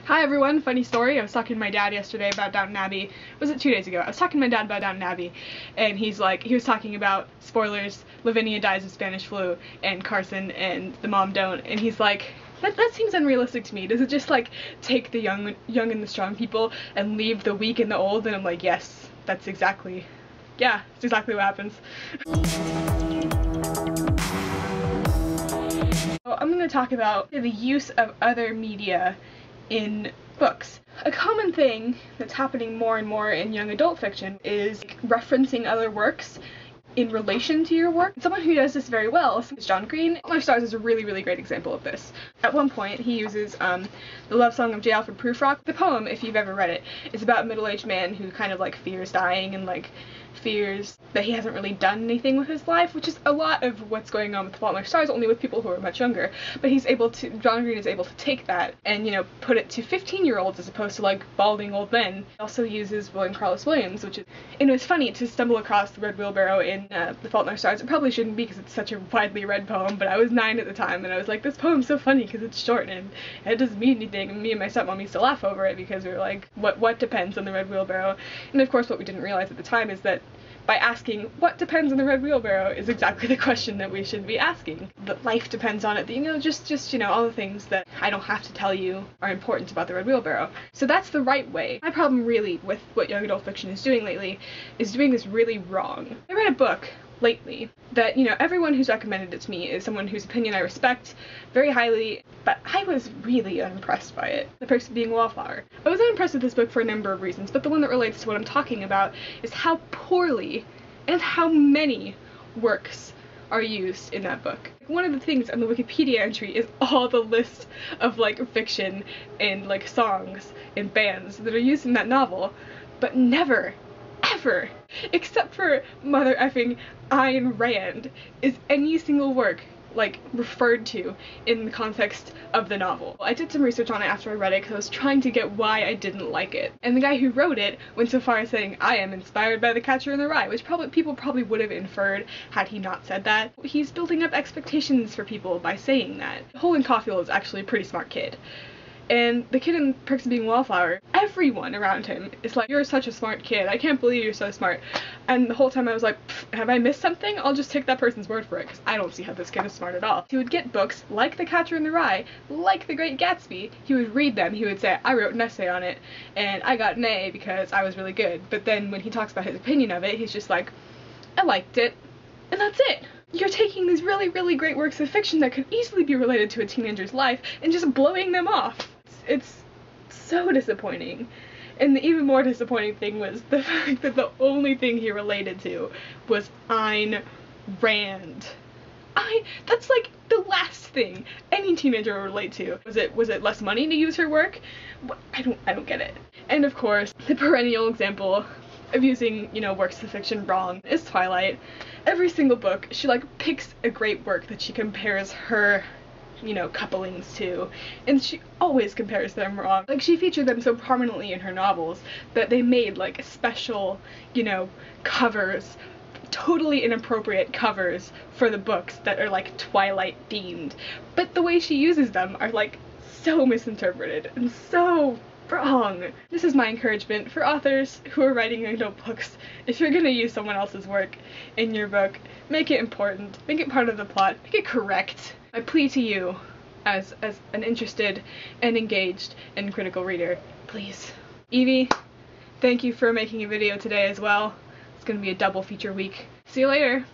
Hi everyone, funny story. I was talking to my dad yesterday about Downton Abbey. Was it 2 days ago? I was talking to my dad about Downton Abbey, and he was talking about, spoilers, Lavinia dies of Spanish flu, and Carson and the mom don't, and he's like, that seems unrealistic to me. Does it just like take the young and the strong people and leave the weak and the old? And I'm like, yes, that's exactly what happens. So I'm going to talk about the use of other media in books. A common thing that's happening more and more in young adult fiction is referencing other works in relation to your work. Someone who does this very well is John Green. Wallflower Stars is a really great example of this. At one point he uses the love song of J. Alfred Prufrock. The poem, if you've ever read it, is about a middle-aged man who kind of like fears dying and like fears that he hasn't really done anything with his life, which is a lot of what's going on with Wallflower Stars, only with people who are much younger. But John Green is able to take that and, you know, put it to 15-year-olds as opposed to like balding old men. He also uses William Carlos Williams, which is, and it was funny to stumble across the Red Wheelbarrow in The Fault in Our Stars. It probably shouldn't be because it's such a widely read poem, but I was 9 at the time and I was like, this poem's so funny because it's short and it doesn't mean anything, and me and my stepmom used to laugh over it because we were like, what depends on the Red Wheelbarrow? And of course what we didn't realize at the time is that by asking what depends on the Red Wheelbarrow is exactly the question that we should be asking. That life depends on it, you know, just you know, all the things that I don't have to tell you are important about the Red Wheelbarrow. So that's the right way. My problem really with what young adult fiction is doing lately is doing this really wrong. I read a book lately that, you know, everyone who's recommended it to me is someone whose opinion I respect very highly, but I was really unimpressed by it. The person being Wallflower. I was unimpressed with this book for a number of reasons, but the one that relates to what I'm talking about is how poorly and how many works are used in that book. One of the things on the Wikipedia entry is all the list of like fiction and like songs and bands that are used in that novel, but never, ever, except for mother effing Ayn Rand, is any single work like referred to in the context of the novel. I did some research on it after I read it because I was trying to get why I didn't like it. And the guy who wrote it went so far as saying, I am inspired by The Catcher in the Rye, which people probably would have inferred had he not said that. He's building up expectations for people by saying that. Holden Caulfield is actually a pretty smart kid. And the kid in Perks of Being Wallflower, everyone around him is like, you're such a smart kid, I can't believe you're so smart. And the whole time I was like, have I missed something? I'll just take that person's word for it, because I don't see how this kid is smart at all. He would get books like The Catcher in the Rye, like The Great Gatsby, he would read them, he would say, I wrote an essay on it, and I got an A because I was really good. But then when he talks about his opinion of it, he's just like, I liked it, and that's it. You're taking these really great works of fiction that could easily be related to a teenager's life and just blowing them off. It's so disappointing. And the even more disappointing thing was the fact that the only thing he related to was Ayn Rand. That's like the last thing any teenager would relate to. Was it less money to use her work? I don't get it. And of course, the perennial example of using, you know, works of fiction wrong is Twilight. Every single book, she like picks a great work that she compares her, you know, couplings to, and she always compares them wrong. Like, she featured them so prominently in her novels that they made like special, you know, covers, totally inappropriate covers for the books that are like Twilight themed. But the way she uses them are like so misinterpreted and so wrong. This is my encouragement for authors who are writing young adult books. If you're gonna use someone else's work in your book, make it important, make it part of the plot, make it correct. My plea to you, as an interested and engaged and critical reader, please. Evie, thank you for making a video today as well. It's gonna be a double feature week. See you later!